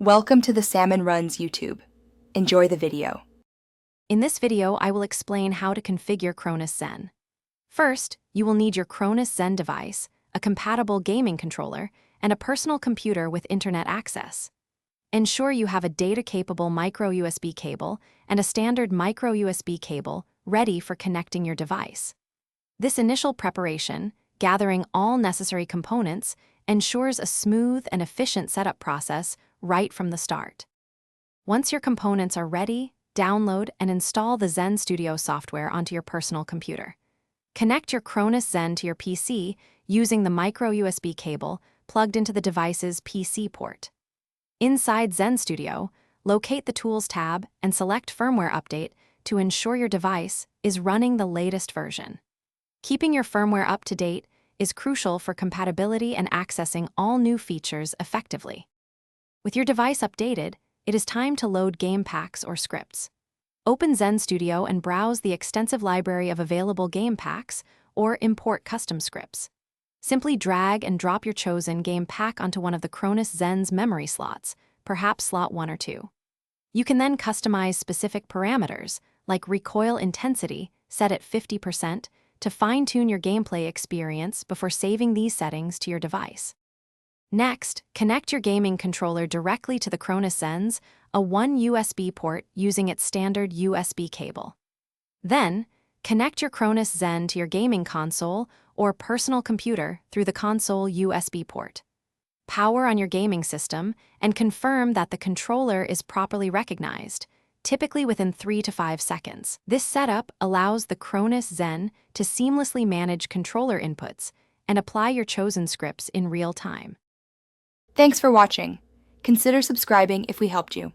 Welcome to the Salmon Runs YouTube. Enjoy the video. In this video, I will explain how to configure Cronus Zen. First, you will need your Cronus Zen device, a compatible gaming controller, and a personal computer with internet access. Ensure you have a data-capable micro USB cable and a standard micro USB cable ready for connecting your device. This initial preparation, gathering all necessary components, ensures a smooth and efficient setup process right from the start. Once your components are ready, download and install the Zen Studio software onto your personal computer. Connect your Cronus Zen to your PC using the micro USB cable plugged into the device's PC port. Inside Zen Studio, locate the Tools tab and select Firmware Update to ensure your device is running the latest version. Keeping your firmware up to date is crucial for compatibility and accessing all new features effectively. With your device updated, it is time to load game packs or scripts. Open Zen Studio and browse the extensive library of available game packs or import custom scripts. Simply drag and drop your chosen game pack onto one of the Cronus Zen's memory slots, perhaps slot 1 or 2. You can then customize specific parameters, like recoil intensity, set at 50%, to fine-tune your gameplay experience before saving these settings to your device. Next, connect your gaming controller directly to the Cronus Zen's, a 1 USB port using its standard USB cable. Then, connect your Cronus Zen to your gaming console or personal computer through the console USB port. Power on your gaming system and confirm that the controller is properly recognized, typically within 3 to 5 seconds. This setup allows the Cronus Zen to seamlessly manage controller inputs and apply your chosen scripts in real time. Thanks for watching. Consider subscribing if we helped you.